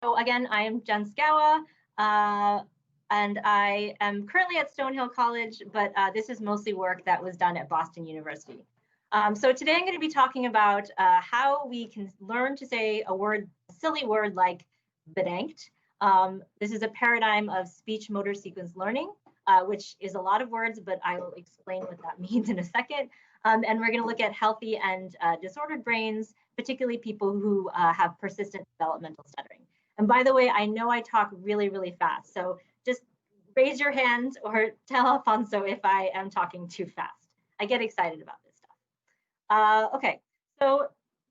So again, I am Jen Segawa, and I am currently at Stonehill College, but this is mostly work that was done at Boston University. So today I'm going to be talking about how we can learn to say a silly word like bdangt. This is a paradigm of speech motor sequence learning, which is a lot of words, but I will explain what that means in a second. And we're going to look at healthy and disordered brains, particularly people who have persistent developmental stuttering. And by the way, I know I talk really, really fast, so just raise your hand or tell Alfonso if I am talking too fast. I get excited about this stuff. Okay, so,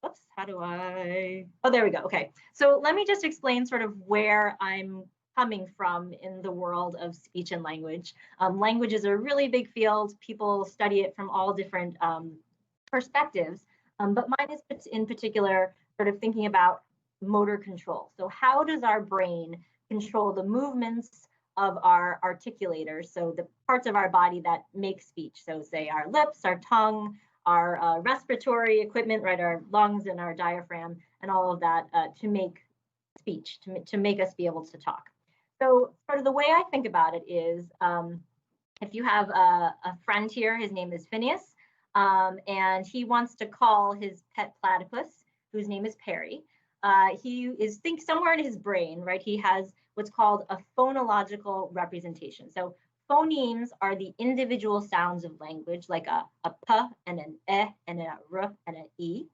oops, how do I, oh, there we go, okay. So let me just explain sort of where I'm coming from in the world of speech and language. Language is a really big field. People study it from all different perspectives, but mine is in particular sort of thinking about motor control. So how does our brain control the movements of our articulators, so the parts of our body that make speech, so say our lips, our tongue, our respiratory equipment, right, our lungs and our diaphragm and all of that to make speech, to make us be able to talk. So sort of the way I think about it is, if you have a friend here, his name is Phineas, and he wants to call his pet platypus, whose name is Perry. He think somewhere in his brain, right, he has what's called a phonological representation. So phonemes are the individual sounds of language, like a p and an e and a r and an e.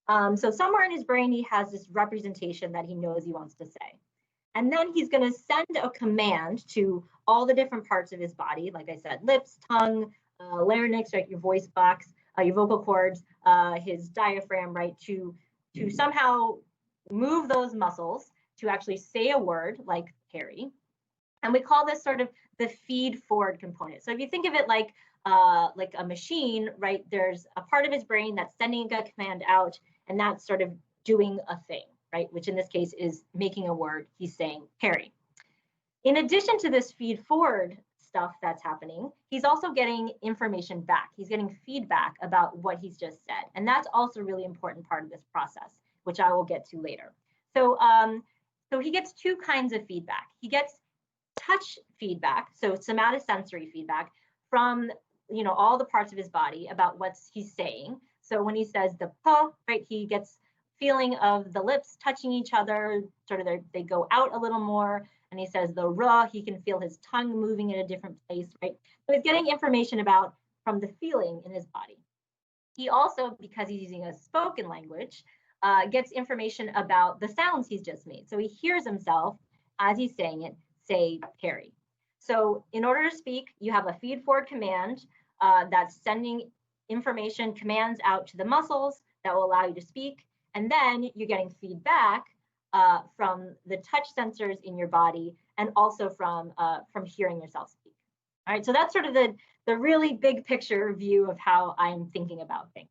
So somewhere in his brain, he has this representation that he knows he wants to say. And then he's going to send a command to all the different parts of his body, like I said, lips, tongue, larynx, right, your voice box, your vocal cords, his diaphragm, right, to somehow move those muscles to actually say a word like Perry. And we call this sort of the feed forward component. So if you think of it like a machine, right, there's a part of his brain that's sending a command out, and that's sort of doing a thing, right, which in this case is making a word. He's saying Perry. In addition to this feed forward stuff that's happening, he's also getting information back. He's getting feedback about what he's just said. And that's also a really important part of this process, which I will get to later. So, so he gets two kinds of feedback. He gets touch feedback, so somatosensory feedback from, you know, all the parts of his body about what he's saying. So when he says the p, right, he gets feeling of the lips touching each other, sort of they go out a little more. And he says the r, he can feel his tongue moving in a different place, right? So he's getting information about from the feeling in his body. He also, because he's using a spoken language, gets information about the sounds he's just made. So he hears himself as he's saying it, say Perry. So in order to speak, you have a feed forward command that's sending information, commands out to the muscles that will allow you to speak. And then you're getting feedback from the touch sensors in your body and also from hearing yourself speak. All right, so that's sort of the really big picture view of how I'm thinking about things.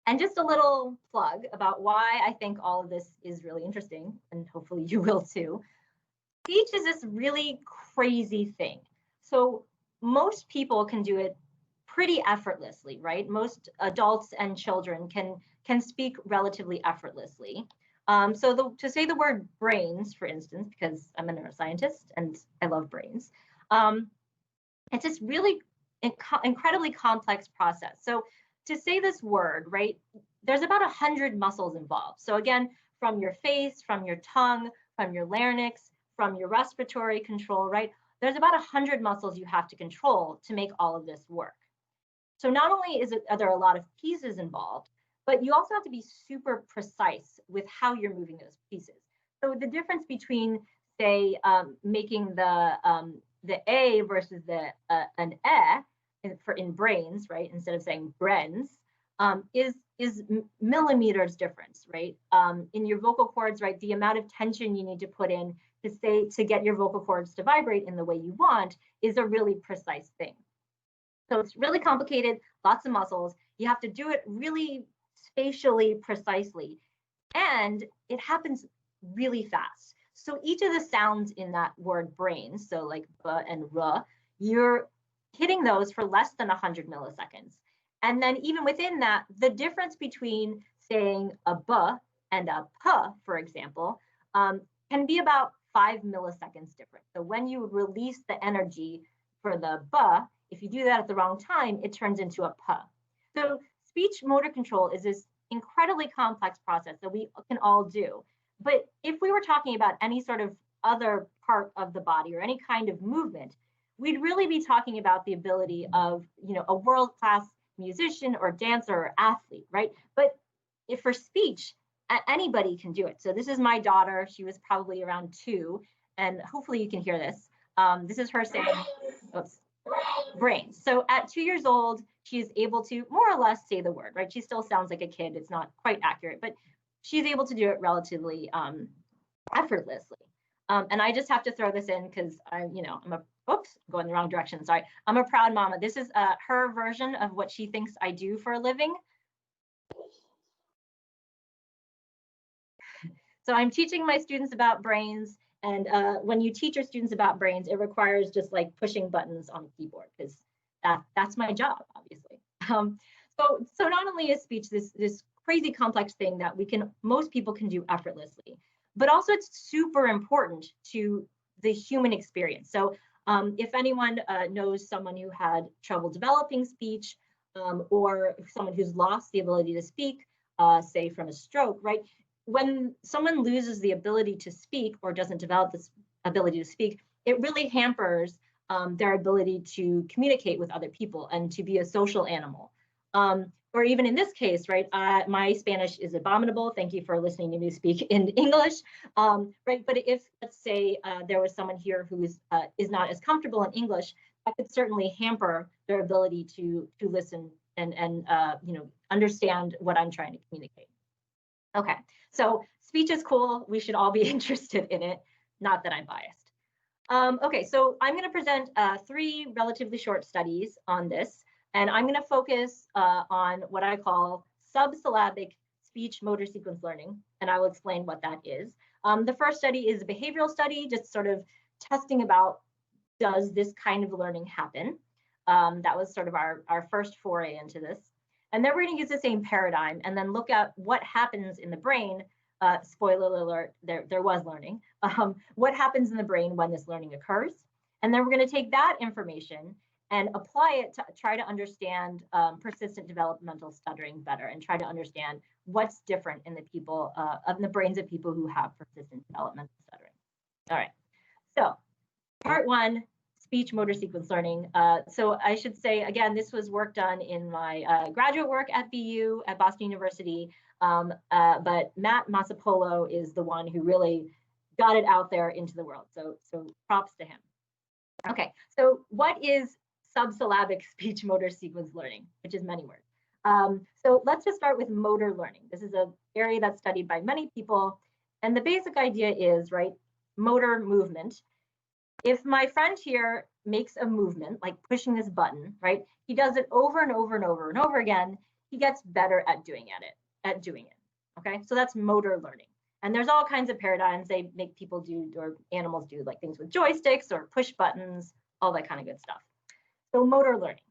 And just a little plug about why I think all of this is really interesting, and hopefully you will too. Speech is this really crazy thing. So most people can do it pretty effortlessly, right? Most adults and children can speak relatively effortlessly. So to say the word brains, for instance, because I'm a neuroscientist and I love brains, it's this really incredibly complex process. So to say this word, right, there's about 100 muscles involved. So again, from your face, from your tongue, from your larynx, from your respiratory control, right, there's about 100 muscles you have to control to make all of this work. So not only are there a lot of pieces involved, but you also have to be super precise with how you're moving those pieces. So the difference between, say, making the A versus an E in brains, right, instead of saying brains, is millimeters difference, right? In your vocal cords, right, the amount of tension you need to put in to get your vocal cords to vibrate in the way you want is a really precise thing. So it's really complicated, lots of muscles. You have to do it really spatially precisely, and it happens really fast. So each of the sounds in that word brain, so like b and r, you're hitting those for less than 100 milliseconds. And then even within that, the difference between saying a b and a p, for example, can be about 5 milliseconds different. So when you release the energy for the ba, if you do that at the wrong time, it turns into a pa. So speech motor control is this incredibly complex process that we can all do. But if we were talking about any sort of other part of the body or any kind of movement, we'd really be talking about the ability of, a world-class musician or dancer or athlete, right? But if for speech, anybody can do it. So this is my daughter. She was probably around 2, and hopefully you can hear this. This is her saying, oops, brains. So at 2 years old, she's able to more or less say the word, right? She still sounds like a kid. It's not quite accurate, but she's able to do it relatively effortlessly. And I just have to throw this in because I'm going the wrong direction. Sorry. I'm a proud mama. This is her version of what she thinks I do for a living. So I'm teaching my students about brains. And when you teach your students about brains, it requires just like pushing buttons on a keyboard because that's my job, obviously. So not only is speech this crazy complex thing that most people can do effortlessly, but also it's super important to the human experience. So if anyone knows someone who had trouble developing speech or someone who's lost the ability to speak, say from a stroke, right? When someone loses the ability to speak or doesn't develop this ability to speak, it really hampers their ability to communicate with other people and to be a social animal. Or even in this case, right, my Spanish is abominable. Thank you for listening to me speak in English, right? But if, let's say, there was someone here who is not as comfortable in English, that could certainly hamper their ability to listen and understand what I'm trying to communicate. Okay, so speech is cool. We should all be interested in it. Not that I'm biased. Okay, so I'm going to present 3 relatively short studies on this. And I'm going to focus on what I call subsyllabic speech motor sequence learning, and I will explain what that is. The first study is a behavioral study, just sort of testing about, does this kind of learning happen? That was sort of our first foray into this. And then we're going to use the same paradigm and then look at what happens in the brain. Spoiler alert, there was learning. What happens in the brain when this learning occurs? And then we're going to take that information and apply it to try to understand persistent developmental stuttering better and try to understand what's different in the brains of people who have persistent developmental stuttering. All right, so part 1, speech motor sequence learning. So I should say, again, this was work done in my graduate work at BU at Boston University, but Matt Massapolo is the one who really got it out there into the world. So props to him. Okay, so what is subsyllabic speech motor sequence learning, which is many words. So let's just start with motor learning. This is an area that's studied by many people. And the basic idea is, right, motor movement. If my friend here makes a movement, like pushing this button, right, he does it over and over and over and over again, he gets better at doing it. Okay, so that's motor learning. And there's all kinds of paradigms they make people do, or animals do, like things with joysticks or push buttons, all that kind of good stuff. So motor learning.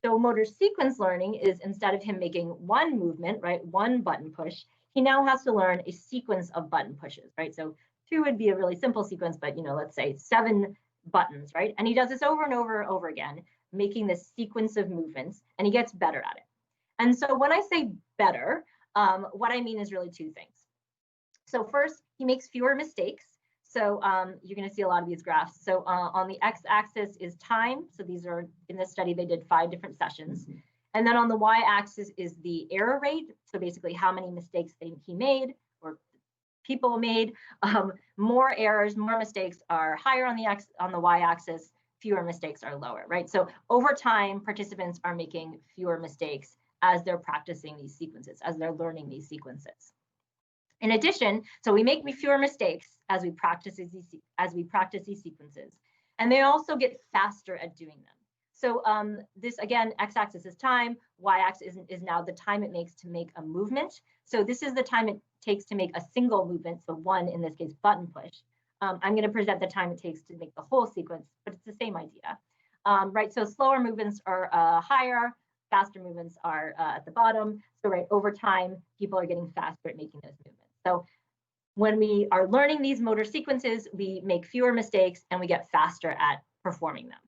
So motor sequence learning is, instead of him making one movement, right, one button push, he now has to learn a sequence of button pushes, right? So 2 would be a really simple sequence, but let's say 7 buttons, right? And he does this over and over and over again, making this sequence of movements, and he gets better at it. And so when I say better, what I mean is really 2 things. So first, he makes fewer mistakes. So you're going to see a lot of these graphs. So on the x-axis is time. So these are, in this study, they did 5 different sessions. And then on the y-axis is the error rate. So basically how many mistakes he made or people made. More errors, more mistakes are higher on the y-axis, fewer mistakes are lower, right? So over time, participants are making fewer mistakes as they're practicing these sequences, as they're learning these sequences. In addition, so we make fewer mistakes as we practice these sequences, and they also get faster at doing them. So this, again, x-axis is time, y-axis is now the time it makes to make a movement. So this is the time it takes to make a single movement, so 1, in this case, button push. I'm going to present the time it takes to make the whole sequence, but it's the same idea. Right, so slower movements are higher, faster movements are at the bottom. So right, over time, people are getting faster at making those movements. So when we are learning these motor sequences, we make fewer mistakes and we get faster at performing them.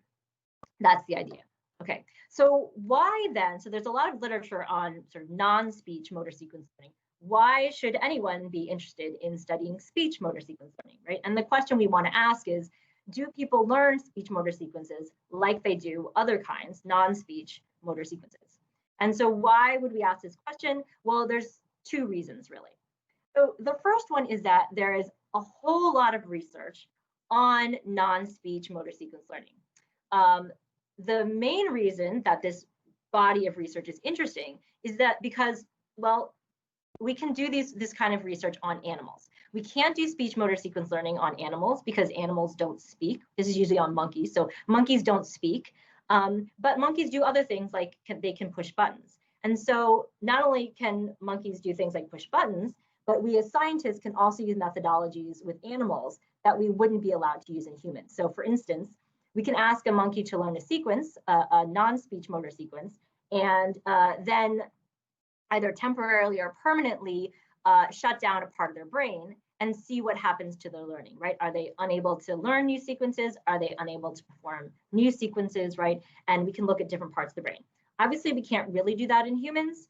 That's the idea. Okay, so why then? So there's a lot of literature on sort of non-speech motor sequence learning. Why should anyone be interested in studying speech motor sequence learning, right? And the question we want to ask is, do people learn speech motor sequences like they do other kinds, non-speech motor sequences? And so why would we ask this question? Well, there's two reasons, really. So the first one is that there is a whole lot of research on non-speech motor sequence learning. The main reason that this body of research is interesting is that because, well, we can do this kind of research on animals. We can't do speech motor sequence learning on animals because animals don't speak. This is usually on monkeys. So monkeys don't speak, but monkeys do other things like they can push buttons. And so not only can monkeys do things like push buttons, but we as scientists can also use methodologies with animals that we wouldn't be allowed to use in humans. So for instance, we can ask a monkey to learn a sequence, a non-speech motor sequence, and then either temporarily or permanently shut down a part of their brain and see what happens to their learning, right? Are they unable to learn new sequences? Are they unable to perform new sequences, right? And we can look at different parts of the brain. Obviously, we can't really do that in humans.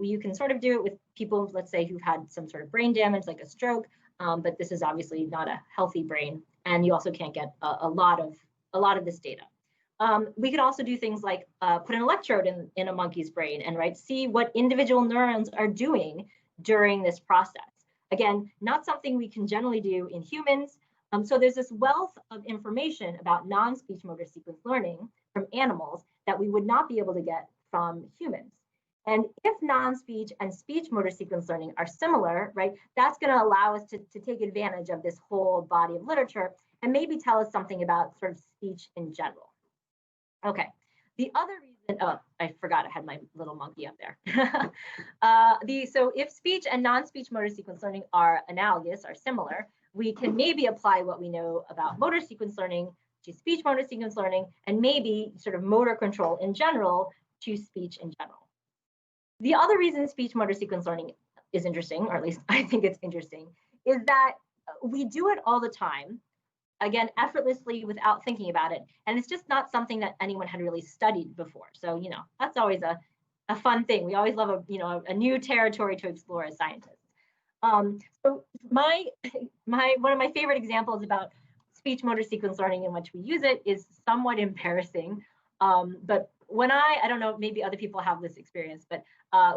You can sort of do it with people, let's say, who've had some sort of brain damage, like a stroke, but this is obviously not a healthy brain, and you also can't get a lot of this data. We could also do things like put an electrode in a monkey's brain and see what individual neurons are doing during this process. Again, not something we can generally do in humans. So there's this wealth of information about non-speech motor sequence learning from animals that we would not be able to get from humans. And if non-speech and speech motor sequence learning are similar, right, that's going to allow us to take advantage of this whole body of literature and maybe tell us something about sort of speech in general. Okay, the other reason, oh, I forgot I had my little monkey up there. So if speech and non-speech motor sequence learning are analogous, are similar, we can maybe apply what we know about motor sequence learning to speech motor sequence learning, and maybe sort of motor control in general to speech in general. The other reason speech motor sequence learning is interesting, or at least I think it's interesting, is that we do it all the time, again, effortlessly without thinking about it. And it's just not something that anyone had really studied before. So, that's always a fun thing. We always love a new territory to explore as scientists. So one of my favorite examples about speech motor sequence learning in which we use it is somewhat embarrassing. But when I don't know, maybe other people have this experience, but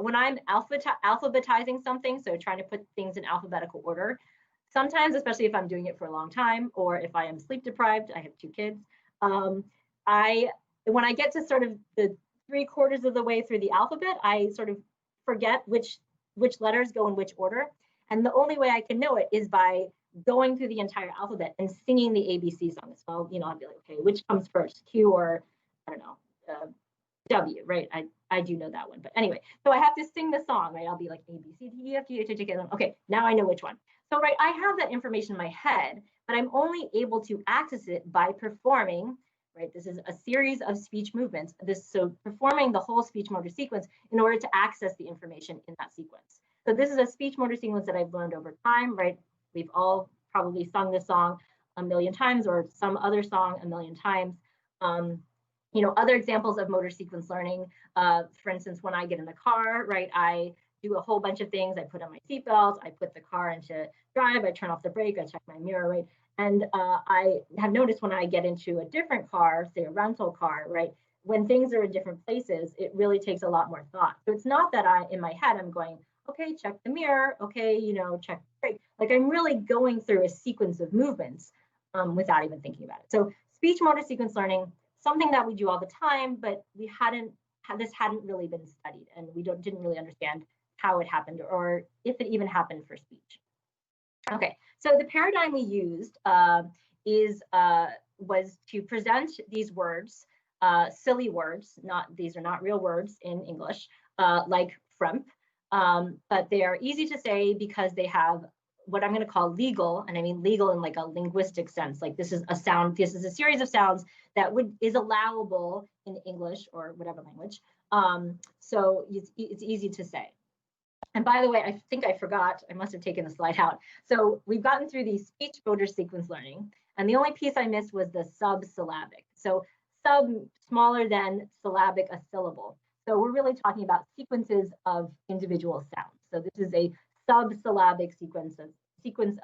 when I'm alphabetizing something, so trying to put things in alphabetical order, sometimes, especially if I'm doing it for a long time, or if I am sleep deprived, I have 2 kids, when I get to sort of the 3/4 of the way through the alphabet, I sort of forget which letters go in which order. And the only way I can know it is by going through the entire alphabet and singing the ABC song. So I'll be like, okay, which comes first, Q or, I don't know, W, right? I do know that one. But anyway, so I have to sing the song, right? I'll be like A, B, C, D, E, F, G, H, I, J, K, L, M. Okay, now I know which one. So, right, I have that information in my head, but I'm only able to access it by performing, right? This is a series of speech movements. So performing the whole speech motor sequence in order to access the information in that sequence. So this is a speech motor sequence that I've learned over time, right? We've all probably sung this song a million times or some other song a million times. Other examples of motor sequence learning, for instance, when I get in the car, right, I do a whole bunch of things. I put on my seatbelt, I put the car into drive, I turn off the brake, I check my mirror, right? And I have noticed when I get into a different car, say a rental car, right, when things are in different places, it really takes a lot more thought. So it's not that in my head, I'm going, okay, check the mirror, okay, check the brake. Like I'm really going through a sequence of movements without even thinking about it. So speech motor sequence learning, something that we do all the time, but this hadn't really been studied, and we didn't really understand how it happened or if it even happened for speech. Okay, so the paradigm we used was to present these words, silly words, these are not real words in English, like frump, but they are easy to say because they have what I'm going to call legal, and I mean legal in like a linguistic sense, like this is a sound, this is a series of sounds that is allowable in English or whatever language. So it's easy to say. And by the way, I think I forgot, I must have taken the slide out. So we've gotten through the speech motor sequence learning, and the only piece I missed was the subsyllabic. So sub, smaller than syllabic, a syllable. So we're really talking about sequences of individual sounds. So this is a subsyllabic sequence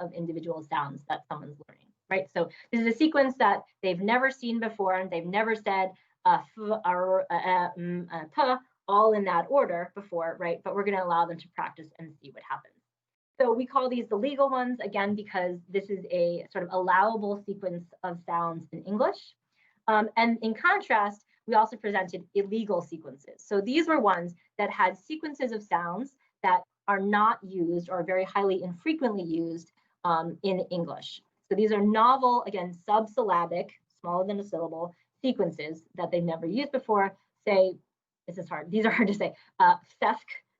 of individual sounds that someone's learning, right? So this is a sequence that they've never seen before, and they've never said f, r, p, all in that order before, right? But we're going to allow them to practice and see what happens. So we call these the legal ones, again, because this is a sort of allowable sequence of sounds in English. And in contrast, we also presented illegal sequences. So these were ones that had sequences of sounds that are not used or very highly infrequently used in English. So these are novel, again, subsyllabic, smaller than a syllable, sequences that they've never used before. Say, this is hard, these are hard to say, FEFK,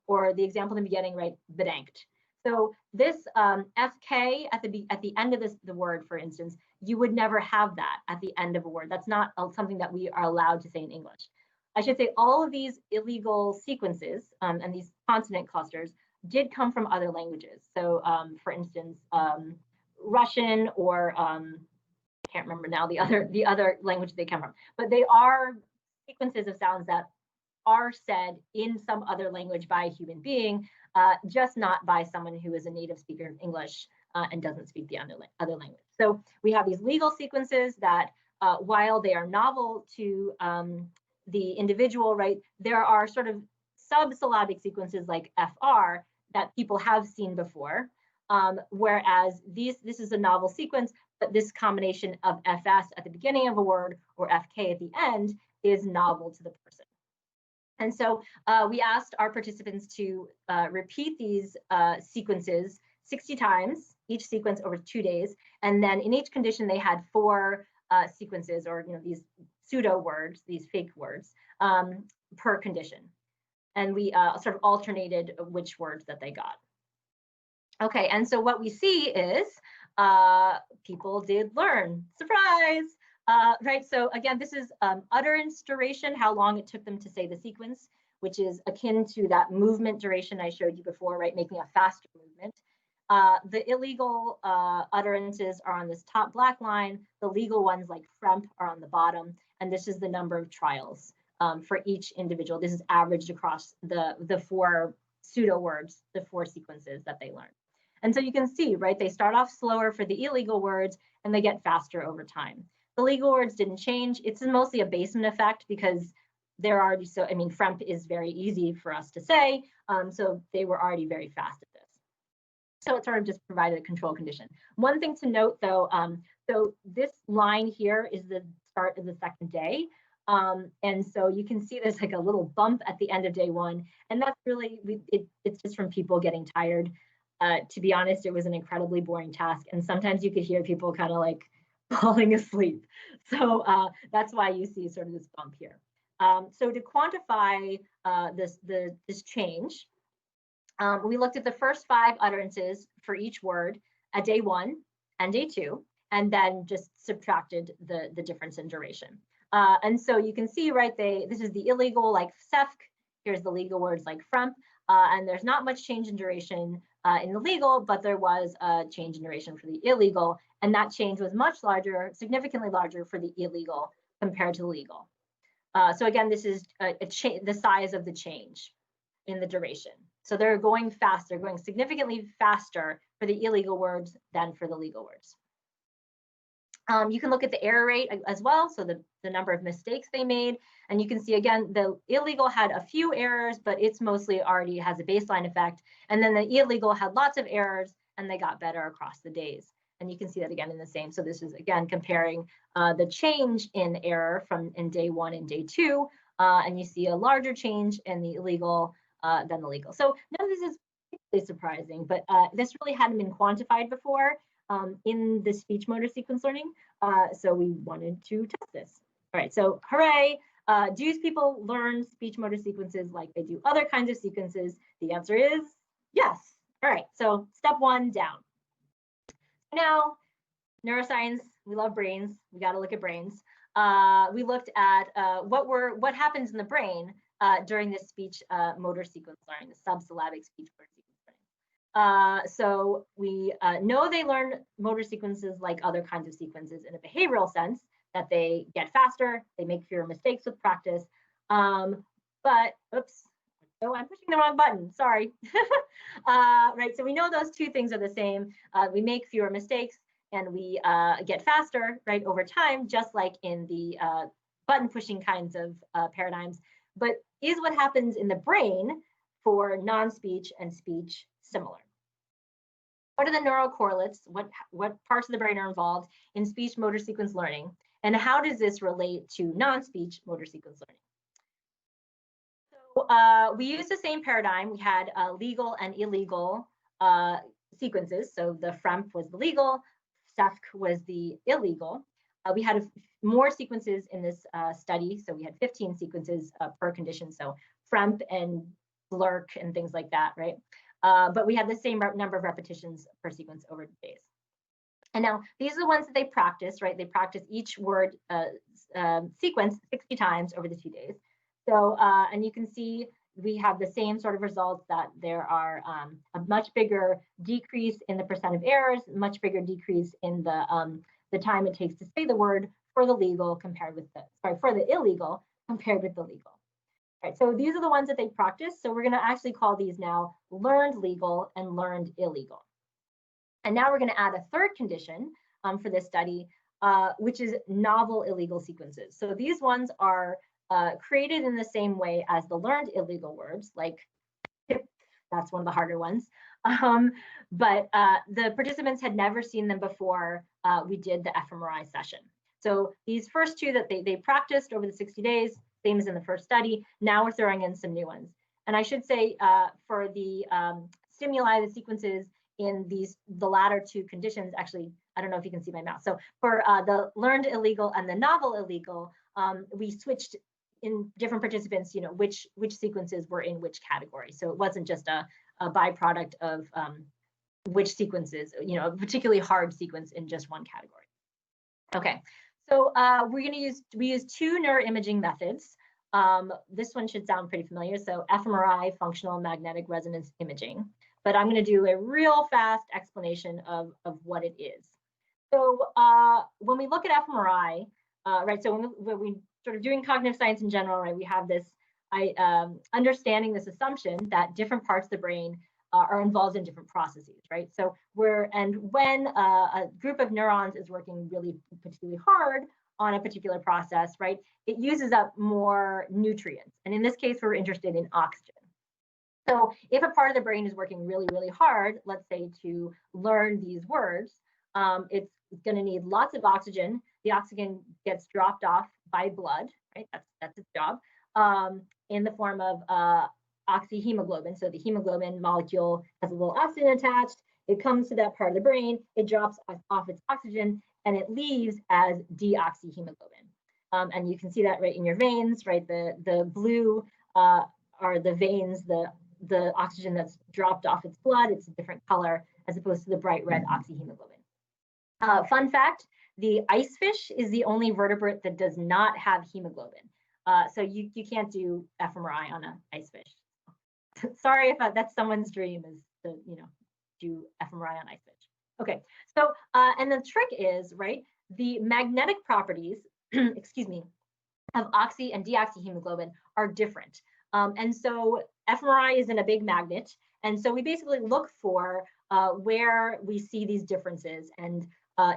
or the example in the beginning, right, bdangt. So this FK at the end of the word, for instance, you would never have that at the end of a word. That's not something that we are allowed to say in English. I should say all of these illegal sequences and these consonant clusters did come from other languages. So for instance, Russian, or I can't remember now the other language they come from, but they are sequences of sounds that are said in some other language by a human being, just not by someone who is a native speaker of English and doesn't speak the other language. So we have these legal sequences that, while they are novel to the individual, right, there are sort of subsyllabic sequences like FR that people have seen before, whereas this is a novel sequence, but this combination of FS at the beginning of a word or FK at the end is novel to the person. And so we asked our participants to repeat these sequences 60 times, each sequence over 2 days. And then in each condition, they had 4 sequences, or these pseudo words, these fake words, per condition. And we sort of alternated which words that they got. Okay, and so what we see is people did learn. Surprise! Right, so again, this is utterance duration, how long it took them to say the sequence, which is akin to that movement duration I showed you before, right, making a faster movement. The illegal utterances are on this top black line. The legal ones like FREMP are on the bottom, and this is the number of trials for each individual. This is averaged across the 4 pseudo words, the 4 sequences that they learned. And so you can see, right, they start off slower for the illegal words and they get faster over time. The legal words didn't change. It's mostly a basement effect because they're already so, I mean, FREMP is very easy for us to say, so they were already very fast at this. So it sort of just provided a control condition. One thing to note though, so this line here is the start of the second day. And so you can see there's like a little bump at the end of day 1. And that's really, it's just from people getting tired. To be honest, it was an incredibly boring task. And sometimes you could hear people kind of like falling asleep. So that's why you see sort of this bump here. So to quantify this change, we looked at the first 5 utterances for each word at day 1 and day 2, and then just subtracted the difference in duration. And so you can see, right, this is the illegal like SEFK, here's the legal words like FREMP, and there's not much change in duration in the legal, but there was a change in duration for the illegal, and that change was much larger, significantly larger for the illegal compared to the legal. So again, this is the size of the change in the duration. So they're going faster, going significantly faster for the illegal words than for the legal words. You can look at the error rate as well, so the number of mistakes they made. And you can see, again, the illegal had a few errors, but it's mostly already has a baseline effect. And then the illegal had lots of errors, and they got better across the days. And you can see that again in the same. So this is, again, comparing the change in error from in day 1 and day 2. And you see a larger change in the illegal than the legal. So none of this is particularly surprising, but this really hadn't been quantified before in the speech motor sequence learning. So we wanted to test this. All right, so hooray. Do people learn speech motor sequences like they do other kinds of sequences? The answer is yes. All right, so step 1 down. Now, neuroscience, we love brains. We got to look at brains. We looked at what happens in the brain during this speech motor sequence learning, the subsyllabic speech motor sequence learning. So we know they learn motor sequences like other kinds of sequences in a behavioral sense, that they get faster, they make fewer mistakes with practice. But, oops, oh, I'm pushing the wrong button, sorry. Right, so we know those two things are the same. We make fewer mistakes and we get faster, right, over time, just like in the button pushing kinds of paradigms. But is what happens in the brain for non-speech and speech similar? What are the neural correlates? What parts of the brain are involved in speech motor sequence learning? And how does this relate to non-speech motor sequence learning? So we used the same paradigm. We had legal and illegal sequences. So the FREMP was the legal, SEFC was the illegal. We had more sequences in this study. So we had 15 sequences per condition. So FREMP and BLERC and things like that, right? But we had the same number of repetitions per sequence over days. And now these are the ones that they practice, right? They practice each word sequence 60 times over the 2 days. So, and you can see we have the same sort of results, that there are a much bigger decrease in the percent of errors, much bigger decrease in the time it takes to say the word for the legal compared with for the illegal compared with the legal. All right, so these are the ones that they practice. So we're going to actually call these now learned legal and learned illegal. And now we're going to add a third condition for this study, which is novel illegal sequences. So these ones are created in the same way as the learned illegal words, like tip, that's one of the harder ones. But the participants had never seen them before we did the fMRI session. So these first two that they practiced over the 60 days, same as in the first study, now we're throwing in some new ones. And I should say for the stimuli, the sequences in the latter two conditions, actually, I don't know if you can see my mouse. So for the learned illegal and the novel illegal, we switched in different participants, you know, which sequences were in which category. So it wasn't just a byproduct of which sequences, you know, a particularly hard sequence in just one category. Okay, so we use two neuroimaging methods. This one should sound pretty familiar. So fMRI, functional magnetic resonance imaging. But I'm going to do a real fast explanation of what it is. So when we look at fMRI, right, so when we sort of doing cognitive science in general, right, we have this understanding, this assumption that different parts of the brain are involved in different processes, right? So when a group of neurons is working really particularly hard on a particular process, right, it uses up more nutrients. And in this case, we're interested in oxygen. So if a part of the brain is working really, really hard, let's say to learn these words, it's going to need lots of oxygen. The oxygen gets dropped off by blood, right? That's its job, in the form of oxyhemoglobin. So the hemoglobin molecule has a little oxygen attached. It comes to that part of the brain. It drops off its oxygen, and it leaves as deoxyhemoglobin. And you can see that right in your veins, right? The blue are the veins, the oxygen that's dropped off its blood. It's a different color as opposed to the bright red oxyhemoglobin. Fun fact, the ice fish is the only vertebrate that does not have hemoglobin. So you can't do fMRI on an ice fish. Sorry if that's someone's dream, is to, you know, do fMRI on ice fish. Okay, so and the trick is, right, the magnetic properties, excuse me, of oxy and deoxyhemoglobin are different. And so fMRI isn't a big magnet. And so we basically look for where we see these differences, and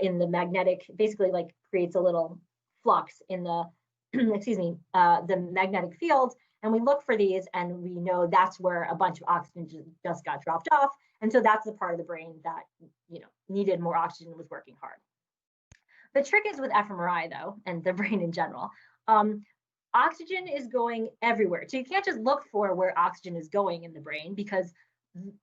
in the magnetic, basically like creates a little flux in the, excuse me, the magnetic field. And we look for these, and we know that's where a bunch of oxygen just got dropped off. And so that's the part of the brain that, you know, needed more oxygen, was working hard. The trick is with fMRI, though, and the brain in general, oxygen is going everywhere. So you can't just look for where oxygen is going in the brain, because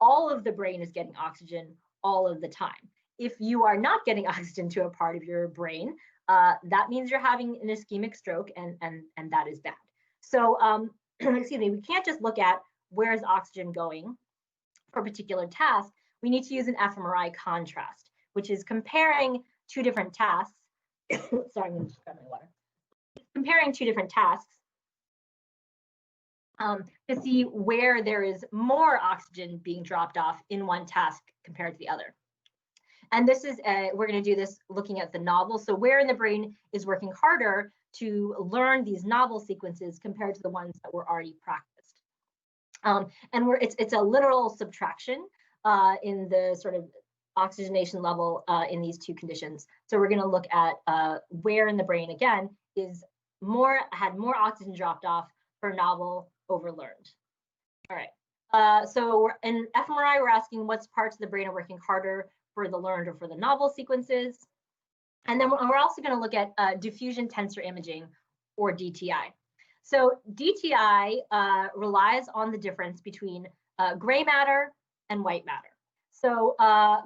all of the brain is getting oxygen all of the time. If you are not getting oxygen to a part of your brain, that means you're having an ischemic stroke, and that is bad. So excuse me, we can't just look at where is oxygen going for a particular task. We need to use an fMRI contrast, which is comparing two different tasks. Sorry, I'm going to just grab my water. Comparing two different tasks to see where there is more oxygen being dropped off in one task compared to the other. And this is, we're going to do this looking at the novel. So where in the brain is working harder to learn these novel sequences compared to the ones that were already practiced. And it's a literal subtraction in the sort of oxygenation level in these two conditions. So we're going to look at where in the brain, again, had more oxygen dropped off for novel over learned. All right. So in fMRI, we're asking what's parts of the brain are working harder for the learned or for the novel sequences. And then we're also going to look at diffusion tensor imaging, or DTI. So DTI relies on the difference between gray matter and white matter. So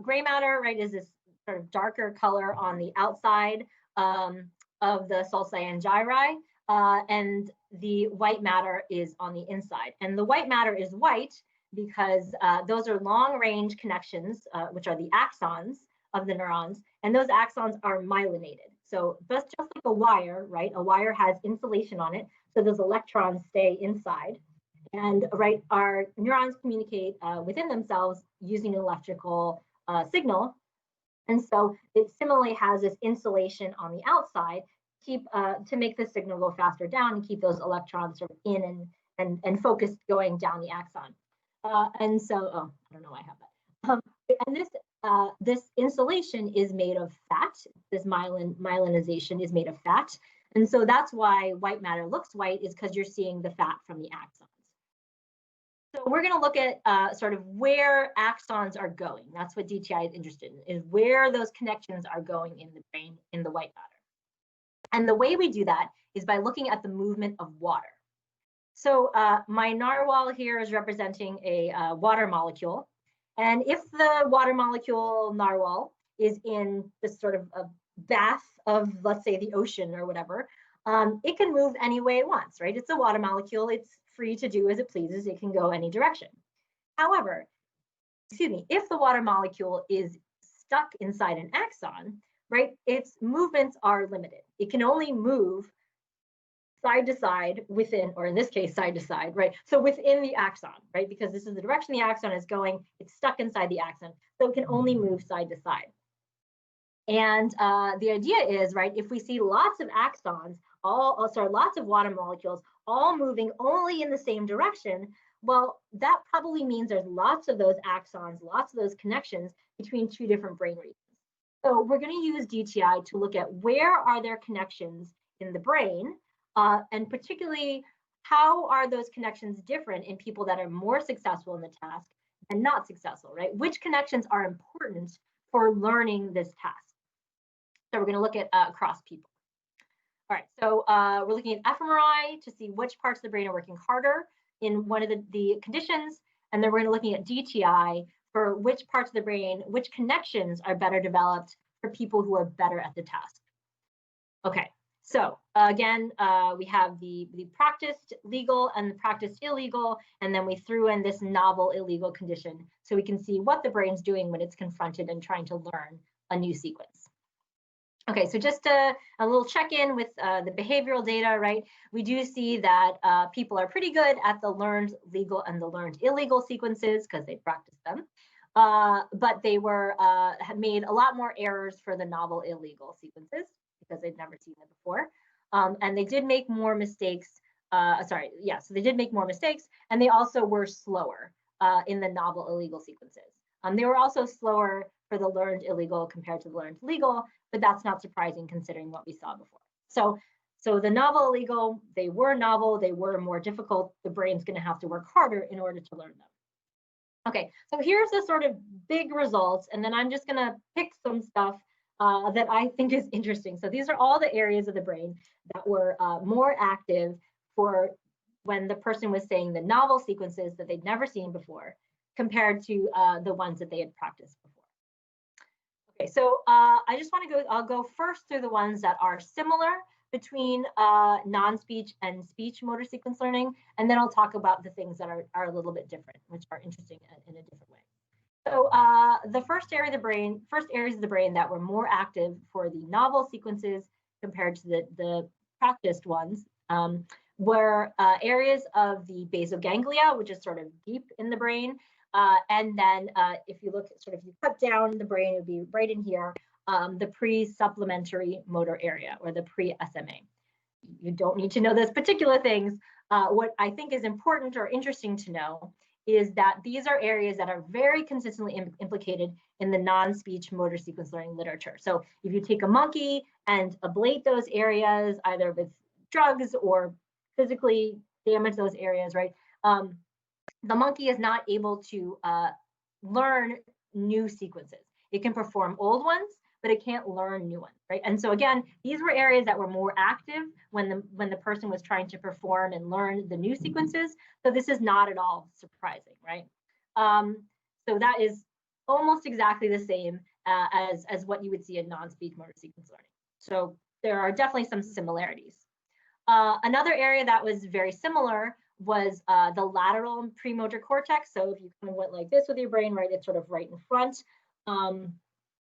gray matter, right, is this sort of darker color on the outside of the sulci and gyri, and the white matter is on the inside. And the white matter is white because those are long-range connections, which are the axons of the neurons, and those axons are myelinated. So that's just like a wire, right? A wire has insulation on it, so those electrons stay inside. And right, our neurons communicate within themselves using an electrical signal. And so it similarly has this insulation on the outside to make the signal go faster down and keep those electrons sort of in and focused going down the axon. And so, oh, I don't know why I have that. And this insulation is made of fat. This myelinization is made of fat. And so that's why white matter looks white, is because you're seeing the fat from the axons. So we're going to look at sort of where axons are going. That's what DTI is interested in, is where those connections are going in the brain in the white matter. And the way we do that is by looking at the movement of water. So my narwhal here is representing a water molecule. And if the water molecule narwhal is in this sort of a bath of, let's say, the ocean or whatever, it can move any way it wants, right? It's a water molecule. It's free to do as it pleases. It can go any direction. However, if the water molecule is stuck inside an axon, right, its movements are limited. It can only move side to side within, or in this case, side to side, right? So within the axon, right? Because this is the direction the axon is going, it's stuck inside the axon, so it can only move side to side. And the idea is, right, if we see lots of axons, lots of water molecules all moving only in the same direction, well, that probably means there's lots of those axons, lots of those connections between two different brain regions. So we're going to use DTI to look at where are there connections in the brain, and particularly how are those connections different in people that are more successful in the task and not successful, right? Which connections are important for learning this task? So we're going to look at across people. All right, so we're looking at fMRI to see which parts of the brain are working harder in one of the conditions, and then we're going to looking at DTI for which parts of the brain, which connections are better developed for people who are better at the task. Okay, so again, we have the practiced legal and the practiced illegal, and then we threw in this novel illegal condition so we can see what the brain's doing when it's confronted and trying to learn a new sequence. Okay, so just a little check-in with the behavioral data, right? We do see that people are pretty good at the learned legal and the learned illegal sequences because they practiced them, but they had made a lot more errors for the novel illegal sequences because they'd never seen them before. And they did make more mistakes, so they did make more mistakes, and they also were slower in the novel illegal sequences. They were also slower for the learned illegal compared to the learned legal, but that's not surprising considering what we saw before. So the novel illegal, they were novel, they were more difficult. The brain's going to have to work harder in order to learn them. Okay, so here's the sort of big results, and then I'm just going to pick some stuff that I think is interesting. So these are all the areas of the brain that were more active for when the person was saying the novel sequences that they'd never seen before compared to the ones that they had practiced before. Okay, so I just want to I'll go first through the ones that are similar between non-speech and speech motor sequence learning, and then I'll talk about the things that are a little bit different, which are interesting in a different way. So the first areas of the brain that were more active for the novel sequences compared to the practiced ones were areas of the basal ganglia, which is sort of deep in the brain. And then if you look, sort of, you cut down the brain, it would be right in here, the pre-supplementary motor area, or the pre-SMA. You don't need to know those particular things. What I think is important or interesting to know is that these are areas that are very consistently implicated in the non-speech motor sequence learning literature. So if you take a monkey and ablate those areas, either with drugs or physically damage those areas, right? The monkey is not able to learn new sequences. It can perform old ones, but it can't learn new ones, right? And so again, these were areas that were more active when the person was trying to perform and learn the new sequences. So this is not at all surprising, right? So that is almost exactly the same as what you would see in non-speech motor sequence learning. So there are definitely some similarities. Another area that was very similar was the lateral premotor cortex. So if you kind of went like this with your brain, right, it's sort of right in front.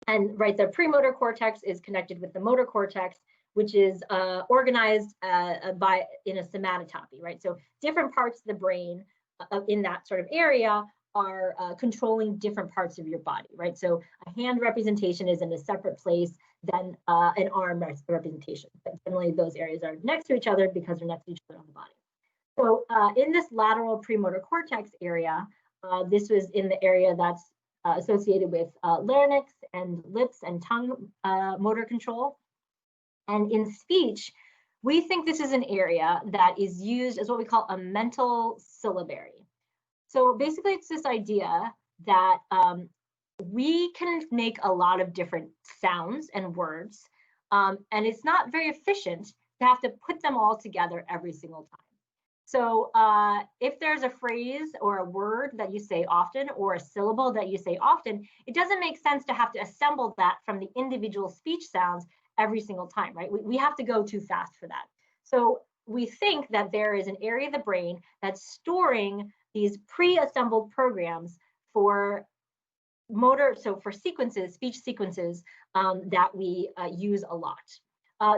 And right, the premotor cortex is connected with the motor cortex, which is organized in a somatotopy, right? So different parts of the brain in that sort of area are controlling different parts of your body, right? So a hand representation is in a separate place than an arm representation. But generally, those areas are next to each other because they're next to each other on the body. So in this lateral premotor cortex area, this was in the area that's associated with larynx and lips and tongue motor control. And in speech, we think this is an area that is used as what we call a mental syllabary. So basically, it's this idea that we can make a lot of different sounds and words, and it's not very efficient to have to put them all together every single time. So if there's a phrase or a word that you say often, or a syllable that you say often, it doesn't make sense to have to assemble that from the individual speech sounds every single time, right? We have to go too fast for that. So we think that there is an area of the brain that's storing these pre-assembled programs for motor, so for sequences, speech sequences that we use a lot.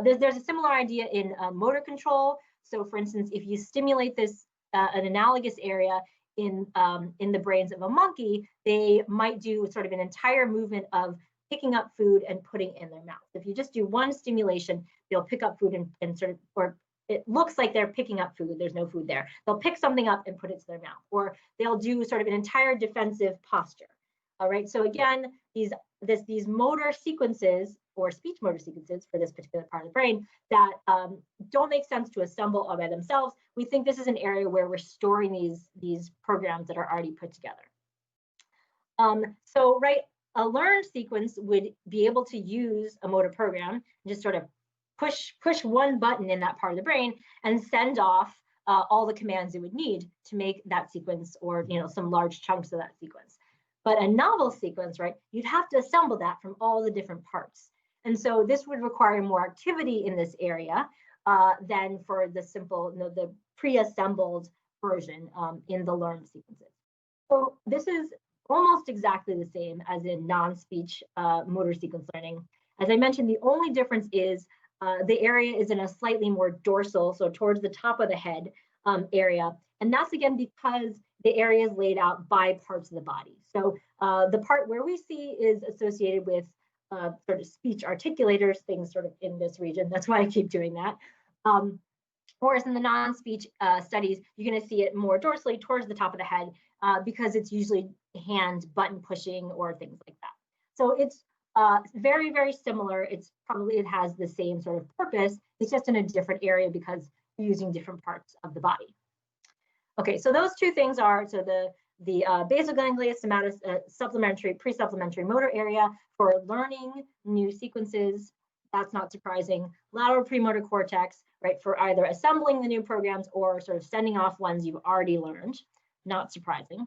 There's a similar idea in motor control. So for instance, if you stimulate this, an analogous area in the brains of a monkey, they might do sort of an entire movement of picking up food and putting it in their mouth. If you just do one stimulation, they'll pick up food and sort of, or it looks like they're picking up food, there's no food there. They'll pick something up and put it to their mouth, or they'll do sort of an entire defensive posture. All right, so again, these motor sequences, or speech motor sequences for this particular part of the brain, that don't make sense to assemble all by themselves. We think this is an area where we're storing these programs that are already put together. So right, a learned sequence would be able to use a motor program and just sort of push one button in that part of the brain and send off all the commands it would need to make that sequence, or some large chunks of that sequence. But a novel sequence, right, you'd have to assemble that from all the different parts. And so this would require more activity in this area than for the simple, the pre-assembled version in the learned sequences. So this is almost exactly the same as in non-speech motor sequence learning. As I mentioned, the only difference is the area is in a slightly more dorsal, so towards the top of the head area. And that's again because the area is laid out by parts of the body. So the part where we see is associated with sort of speech articulators, things sort of in this region. That's why I keep doing that. Whereas in the non-speech studies, you're going to see it more dorsally towards the top of the head because it's usually hand button pushing or things like that. So it's very, very similar. It has the same sort of purpose. It's just in a different area because you're using different parts of the body. Okay, so those two things are, so the basal ganglia supplementary, pre-supplementary motor area for learning new sequences. That's not surprising. Lateral premotor cortex, right, for either assembling the new programs or sort of sending off ones you've already learned. Not surprising.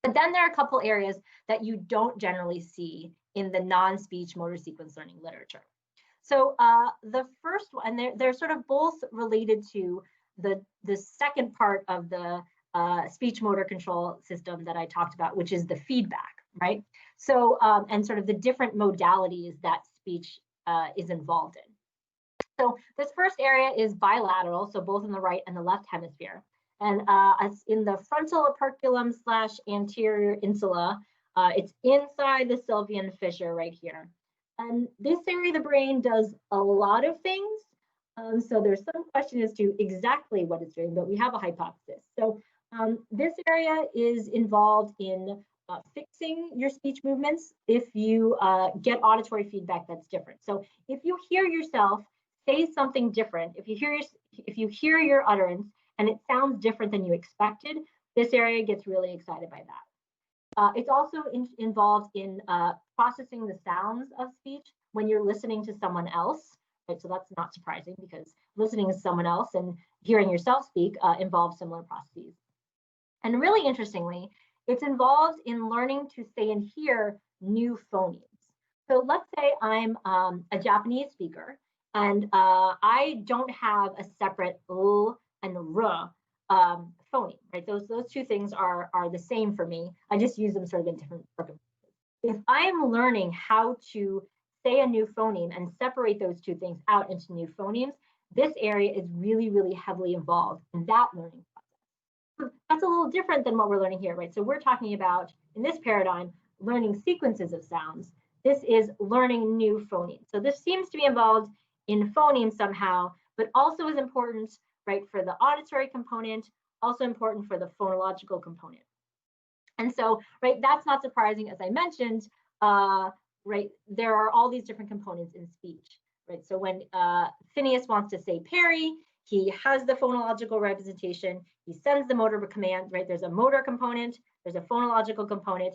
But then there are a couple areas that you don't generally see in the non-speech motor sequence learning literature. So the first one, and they're sort of both related to the second part of the speech motor control system that I talked about, which is the feedback, right? So, and sort of the different modalities that speech is involved in. So this first area is bilateral, so both in the right and the left hemisphere. And it's in the frontal operculum / anterior insula. It's inside the Sylvian fissure right here. And this area of the brain does a lot of things. So there's some question as to exactly what it's doing, but we have a hypothesis. So this area is involved in fixing your speech movements if you get auditory feedback that's different. So if you hear yourself say something different, if you hear your utterance and it sounds different than you expected, this area gets really excited by that. It's also involved in processing the sounds of speech when you're listening to someone else. Right? So that's not surprising because listening to someone else and hearing yourself speak involves similar processes. And really interestingly, it's involved in learning to say and hear new phonemes. So let's say I'm a Japanese speaker and I don't have a separate l and r phoneme, right? Those two things are the same for me. I just use them sort of in different circumstances. If I'm learning how to say a new phoneme and separate those two things out into new phonemes, this area is really, really heavily involved in that learning process. That's a little different than what we're learning here, right? So we're talking about, in this paradigm, learning sequences of sounds. This is learning new phonemes. So this seems to be involved in phonemes somehow, but also is important, right, for the auditory component, also important for the phonological component. And so, right, that's not surprising, as I mentioned, right, there are all these different components in speech, right? So when Phineas wants to say Perry, he has the phonological representation, he sends the motor command, right? There's a motor component, there's a phonological component.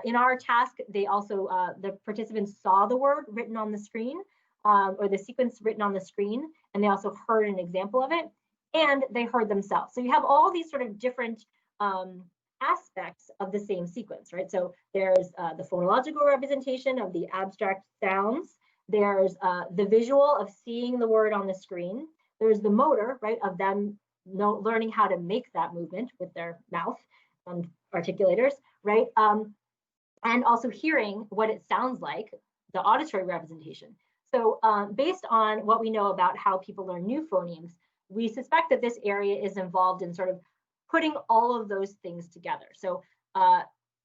In our task, they also, the participants saw the word written on the screen, or the sequence written on the screen, and they also heard an example of it, and they heard themselves. So you have all these sort of different aspects of the same sequence, right? So there's the phonological representation of the abstract sounds. There's the visual of seeing the word on the screen. There's the motor, right, of them learning how to make that movement with their mouth and articulators, right? And also hearing what it sounds like, the auditory representation. So based on what we know about how people learn new phonemes, we suspect that this area is involved in sort of putting all of those things together. So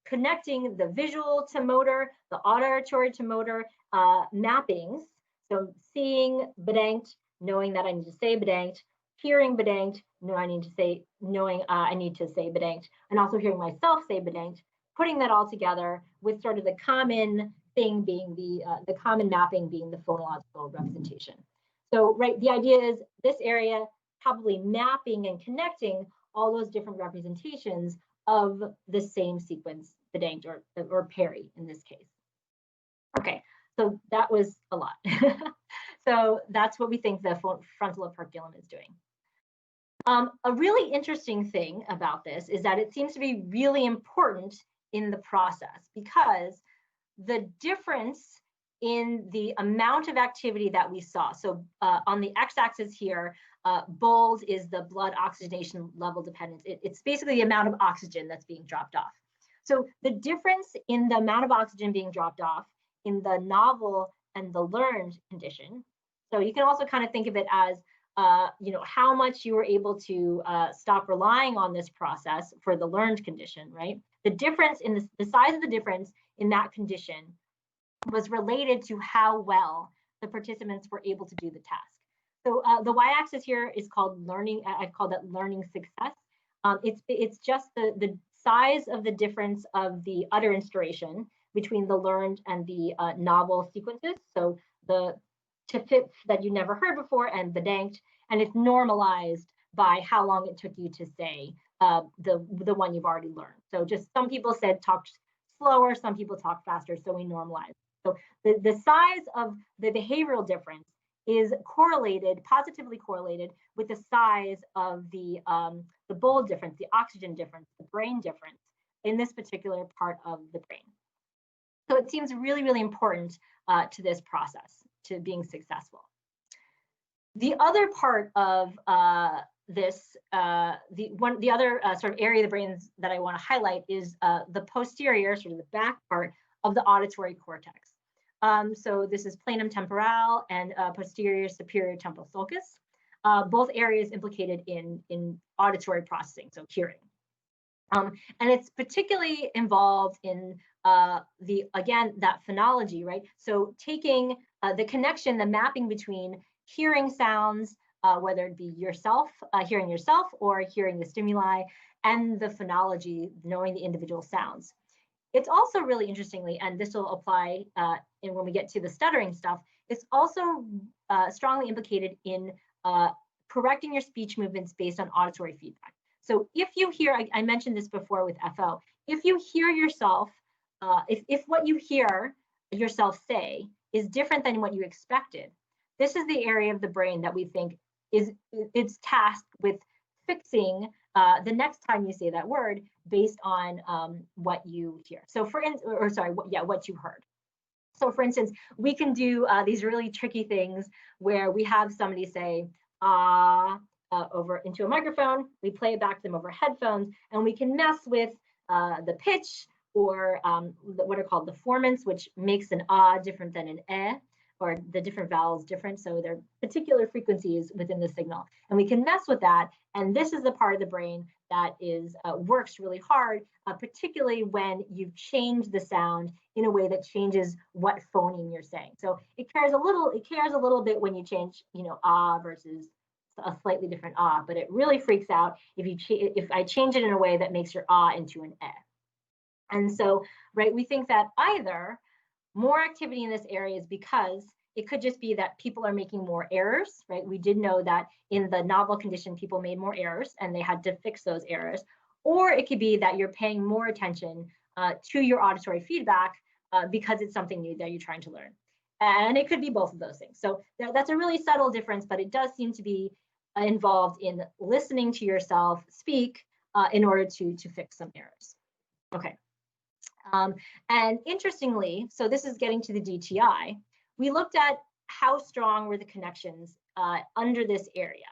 connecting the visual to motor, the auditory to motor, mappings. So seeing bdangt, knowing that I need to say bdangt, hearing bdangt, knowing I need to say bdangt, and also hearing myself say bdangt, putting that all together with sort of the common thing being the common mapping being the phonological representation. So, right, the idea is this area probably mapping and connecting all those different representations of the same sequence, bdangt or Perry in this case. Okay, so that was a lot. So that's what we think the frontal operculum is doing. A really interesting thing about this is that it seems to be really important in the process because the difference in the amount of activity that we saw. So on the x-axis here, bold is the blood oxygenation level dependence. It's basically the amount of oxygen that's being dropped off. So the difference in the amount of oxygen being dropped off in the novel and the learned condition. So you can also kind of think of it as, you know, how much you were able to stop relying on this process for the learned condition, right? The difference in the size of the difference in that condition was related to how well the participants were able to do the task. So the y-axis here is called learning. I've called that learning success. It's just the size of the difference of the utterance duration between the learned and the novel sequences. So the tip that you never heard before and bdangt, and it's normalized by how long it took you to say the one you've already learned. So just some people said talked slower, some people talked faster, so we normalize. So the size of the behavioral difference is correlated, positively correlated with the size of the bold difference, the oxygen difference, the brain difference in this particular part of the brain. So it seems really, really important to this process, to being successful. The other part of this, the other sort of area of the brains that I want to highlight is the posterior, sort of the back part of the auditory cortex. So this is planum temporal and posterior superior temporal sulcus, both areas implicated in auditory processing, so hearing. And it's particularly involved in that phonology, right? So taking the connection, the mapping between hearing sounds, whether it be yourself, hearing yourself, or hearing the stimuli, and the phonology, knowing the individual sounds. It's also really interestingly, and this will apply when we get to the stuttering stuff, it's also strongly implicated in correcting your speech movements based on auditory feedback. So if you hear, I mentioned this before with FO, if you hear yourself, if what you hear yourself say is different than what you expected, this is the area of the brain that we think it's tasked with fixing the next time you say that word based on what you hear. So what you heard. So for instance, we can do these really tricky things where we have somebody say, over into a microphone, we play it back to them over headphones, and we can mess with the pitch or what are called the formants, which makes an different than an eh, or the different vowels different. So there are particular frequencies within the signal, and we can mess with that. And this is the part of the brain that is works really hard, particularly when you've changed the sound in a way that changes what phoneme you're saying. So it cares a little bit when you change, versus a slightly different but it really freaks out if I change it in a way that makes your into an eh. And so, right, we think that either more activity in this area is because it could just be that people are making more errors, right? We did know that in the novel condition, people made more errors and they had to fix those errors. Or it could be that you're paying more attention to your auditory feedback because it's something new that you're trying to learn. And it could be both of those things. So that's a really subtle difference, but it does seem to be involved in listening to yourself speak in order to fix some errors. Okay. And interestingly, so this is getting to the DTI, we looked at how strong were the connections under this area.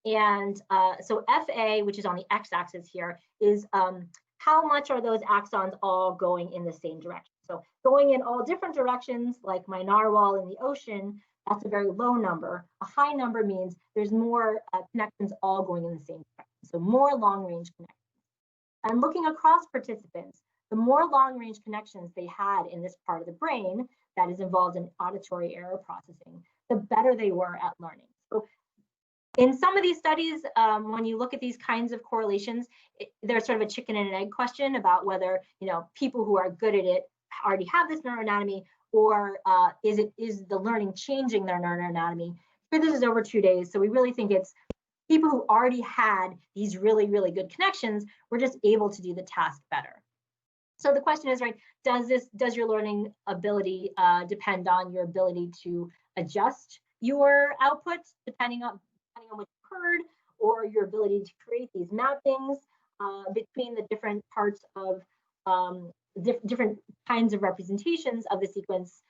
And so FA, which is on the x-axis here, is how much are those axons all going in the same direction? So going in all different directions, like my narwhal in the ocean, that's a very low number. A high number means there's more connections all going in the same direction. So more long-range connections. And looking across participants, the more long-range connections they had in this part of the brain that is involved in auditory error processing, the better they were at learning. So in some of these studies, when you look at these kinds of correlations, there's sort of a chicken and an egg question about whether people who are good at it already have this neuroanatomy, or is the learning changing their neuroanatomy. Here, this is over 2 days, so we really think it's people who already had these really, really good connections were just able to do the task better. So the question is, right, does your learning ability depend on your ability to adjust your output depending on what you heard, or your ability to create these mappings between the different parts of different kinds of representations of the sequence?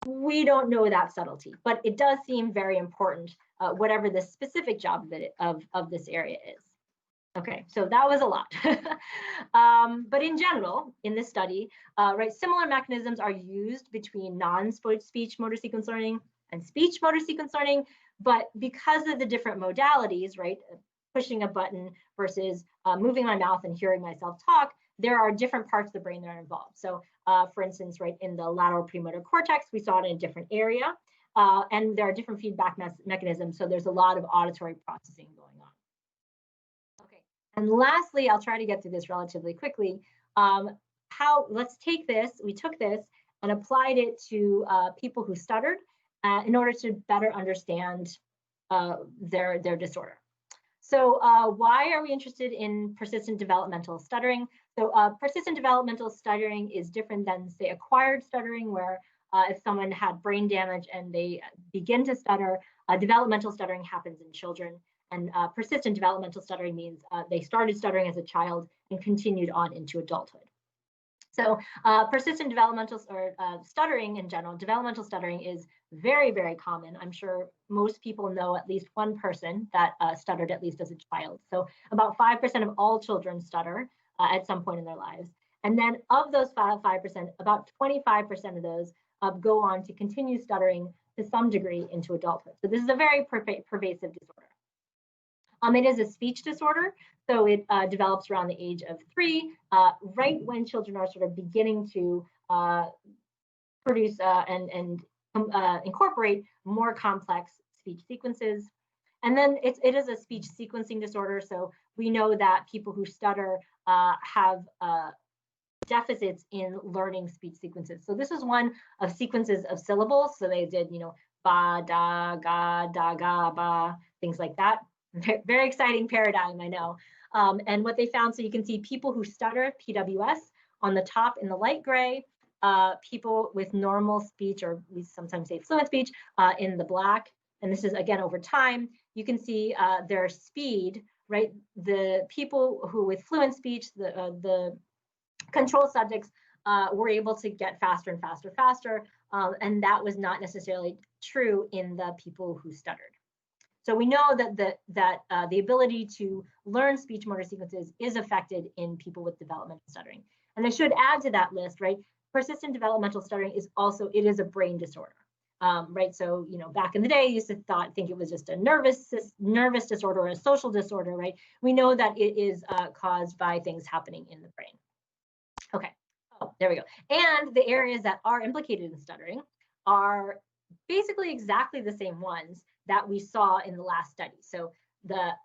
We don't know that subtlety, but it does seem very important, whatever the specific job of this area is. Okay, so that was a lot. But in general, in this study, right, similar mechanisms are used between non-speech motor sequence learning and speech motor sequence learning, but because of the different modalities, right, pushing a button versus moving my mouth and hearing myself talk, there are different parts of the brain that are involved. So for instance, right, in the lateral premotor cortex, we saw it in a different area, and there are different feedback mechanisms, so there's a lot of auditory processing going on. Okay, and lastly, I'll try to get through this relatively quickly. Let's take this, we took this and applied it to people who stuttered in order to better understand their disorder. So why are we interested in persistent developmental stuttering? So persistent developmental stuttering is different than, say, acquired stuttering, where if someone had brain damage and they begin to stutter, developmental stuttering happens in children. And persistent developmental stuttering means they started stuttering as a child and continued on into adulthood. So persistent developmental or stuttering in general, developmental stuttering is very, very common. I'm sure most people know at least one person that stuttered at least as a child. So about 5% of all children stutter at some point in their lives. And then of those 5%, about 25% of those go on to continue stuttering to some degree into adulthood. So this is a very pervasive disorder. It is a speech disorder, so it develops around the age of 3, right when children are sort of beginning to produce and incorporate more complex speech sequences. And then it is a speech sequencing disorder, so we know that people who stutter have deficits in learning speech sequences. So this is one of sequences of syllables. So they did, ba, da, ga, ba, things like that. Very exciting paradigm, I know. And what they found, so you can see people who stutter, PWS, on the top in the light gray, people with normal speech, or we sometimes say fluent speech, in the black. And this is, again, over time. You can see their speed, right? The people who with fluent speech, the control subjects were able to get faster and faster, and that was not necessarily true in the people who stuttered. So we know that the ability to learn speech motor sequences is affected in people with developmental stuttering. And I should add to that list, right? Persistent developmental stuttering is also, it is a brain disorder, right? So, back in the day, you used to think it was just a nervous disorder or a social disorder, right? We know that it is caused by things happening in the brain. Okay, oh, there we go. And the areas that are implicated in stuttering are basically exactly the same ones that we saw in the last study. So that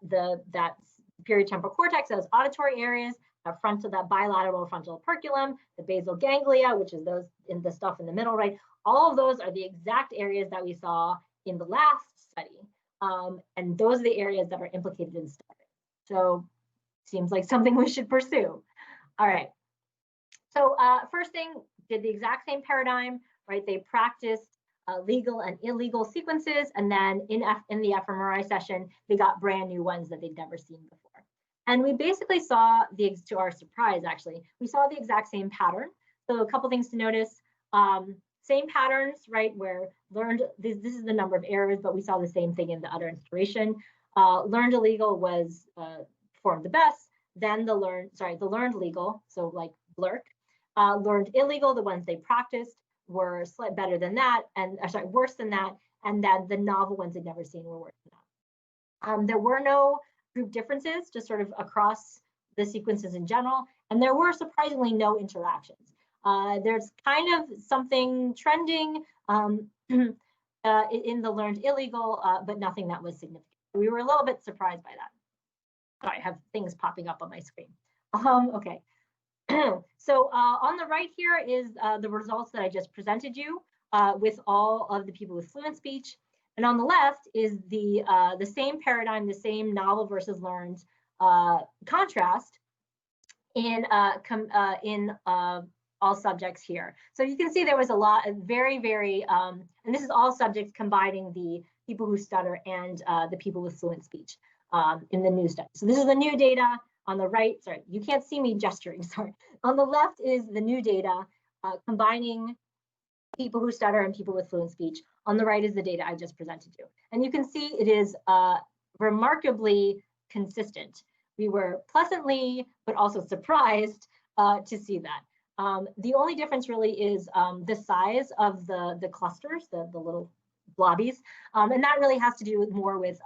superior temporal cortex, those auditory areas, that bilateral frontal operculum, the basal ganglia, which is those in the stuff in the middle, right? All of those are the exact areas that we saw in the last study. And those are the areas that are implicated in stuttering. So seems like something we should pursue. All right. So first thing, did the exact same paradigm, right? They practiced legal and illegal sequences, and then in the fMRI session, they got brand new ones that they'd never seen before. And we basically saw, to our surprise, actually, we saw the exact same pattern. So a couple things to notice, same patterns, right, where learned, this is the number of errors, but we saw the same thing in the utterance duration. Learned illegal was performed the best, then the learned legal, so like blurk. Learned illegal, the ones they practiced, were slightly better than that, and worse than that, and then the novel ones they'd never seen were worse than that. There were no group differences, just sort of across the sequences in general, and there were surprisingly no interactions. There's kind of something trending in the learned illegal, but nothing that was significant. We were a little bit surprised by that. Sorry, I have things popping up on my screen. Okay. So on the right here is the results that I just presented you with all of the people with fluent speech. And on the left is the same paradigm, the same novel versus learned contrast in all subjects here. So you can see there was a lot, very, and this is all subjects combining the people who stutter and the people with fluent speech in the new study. So this is the new data. On the right, sorry, you can't see me gesturing, sorry. On the left is the new data combining people who stutter and people with fluent speech. On the right is the data I just presented you. And you can see it is remarkably consistent. We were pleasantly, but also surprised to see that. The only difference really is the size of the clusters, the little blobbies, and that really has to do more with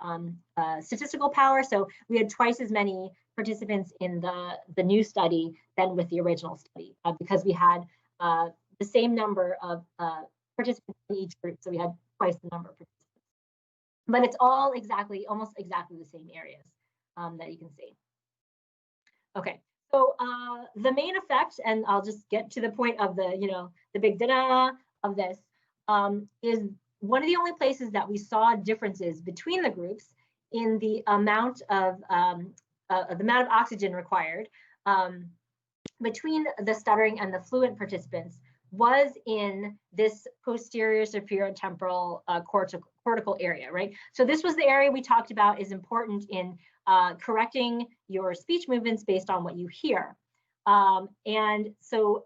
statistical power. So we had twice as many participants in the new study than with the original study because we had the same number of participants in each group. So we had twice the number of participants. But it's all almost exactly the same areas that you can see. Okay, so the main effect, and I'll just get to the point of the big da-da of this, is one of the only places that we saw differences between the groups in the amount of oxygen required between the stuttering and the fluent participants was in this posterior superior temporal cortical area, right? So this was the area we talked about is important in correcting your speech movements based on what you hear. And so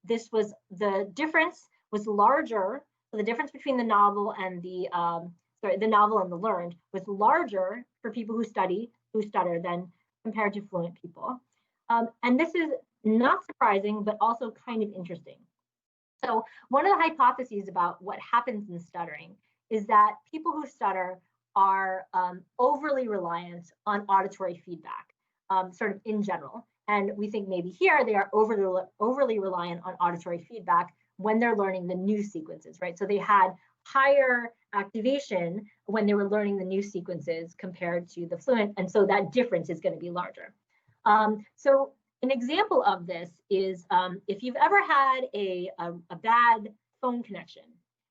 this was, the difference was larger. So the difference between the novel and the novel and the learned was larger for people who stutter than compared to fluent people. And this is not surprising, but also kind of interesting. So one of the hypotheses about what happens in stuttering is that people who stutter are overly reliant on auditory feedback, sort of in general. And we think maybe here they are overly reliant on auditory feedback when they're learning the new sequences, right? So they had higher activation when they were learning the new sequences compared to the fluent, and so that difference is going to be larger. So an example of this is if you've ever had a bad phone connection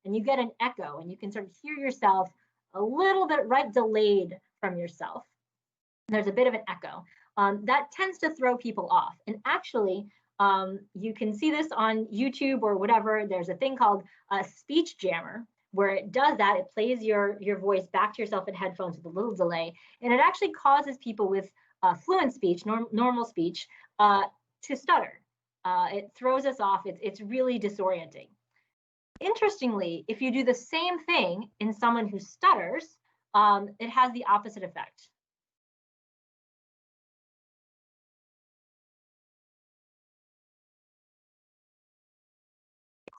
and you get an echo and you can sort of hear yourself a little bit delayed from yourself, there's a bit of an echo. That tends to throw people off. And actually, you can see this on YouTube or whatever. There's a thing called a speech jammer where it does that. It plays your voice back to yourself in headphones with a little delay. And it actually causes people with fluent speech, normal speech, to stutter. It throws us off. It's really disorienting. Interestingly, if you do the same thing in someone who stutters, it has the opposite effect.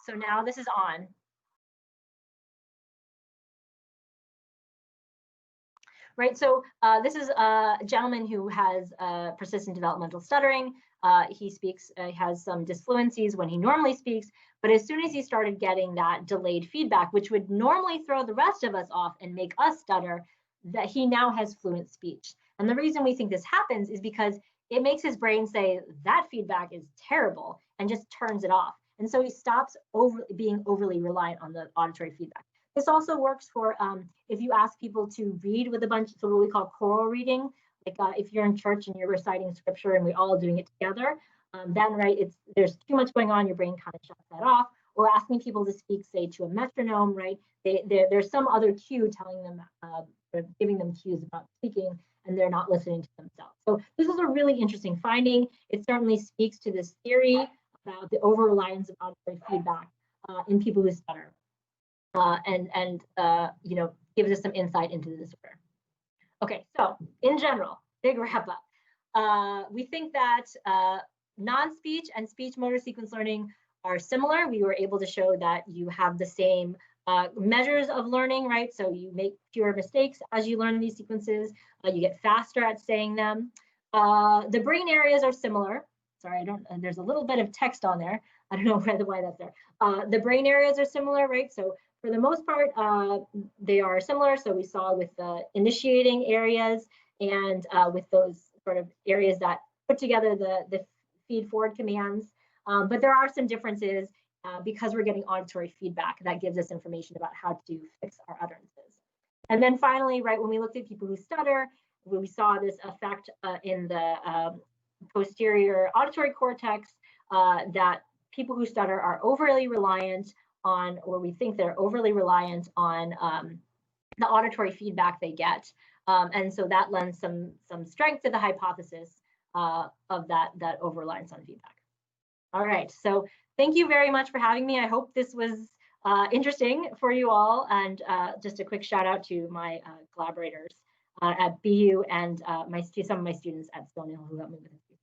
So now this is on. Right, so this is a gentleman who has persistent developmental stuttering. He speaks, has some disfluencies when he normally speaks, but as soon as he started getting that delayed feedback, which would normally throw the rest of us off and make us stutter, that he now has fluent speech. And the reason we think this happens is because it makes his brain say that feedback is terrible and just turns it off. And so he stops being overly reliant on the auditory feedback. This also works for if you ask people to read with a bunch, so what we call choral reading, like if you're in church and you're reciting scripture and we're all doing it together, then right, there's too much going on, your brain kind of shuts that off. Or asking people to speak, say, to a metronome, right? There's some other cue telling them, giving them cues about speaking, and they're not listening to themselves. So this is a really interesting finding. It certainly speaks to this theory about the over-reliance of auditory feedback in people who stutter. And you know, gives us some insight into the disorder. Okay, so in general, big wrap up. We think that non-speech and speech motor sequence learning are similar. We were able to show that you have the same measures of learning, right? So you make fewer mistakes as you learn these sequences. You get faster at saying them. The brain areas are similar. Sorry, there's a little bit of text on there. I don't know why that's there. The brain areas are similar, right? So for the most part, they are similar. So we saw with the initiating areas and with those sort of areas that put together the feed forward commands. But there are some differences because we're getting auditory feedback that gives us information about how to fix our utterances. And then finally, right, when we looked at people who stutter, we saw this effect in the posterior auditory cortex that people who stutter are overly reliant on, or we think they're overly reliant on the auditory feedback they get. And so that lends some strength to the hypothesis of that over-reliance on feedback. All right, so thank you very much for having me. I hope this was interesting for you all. And just a quick shout out to my collaborators at BU and some of my students at Stonehill who helped me with this.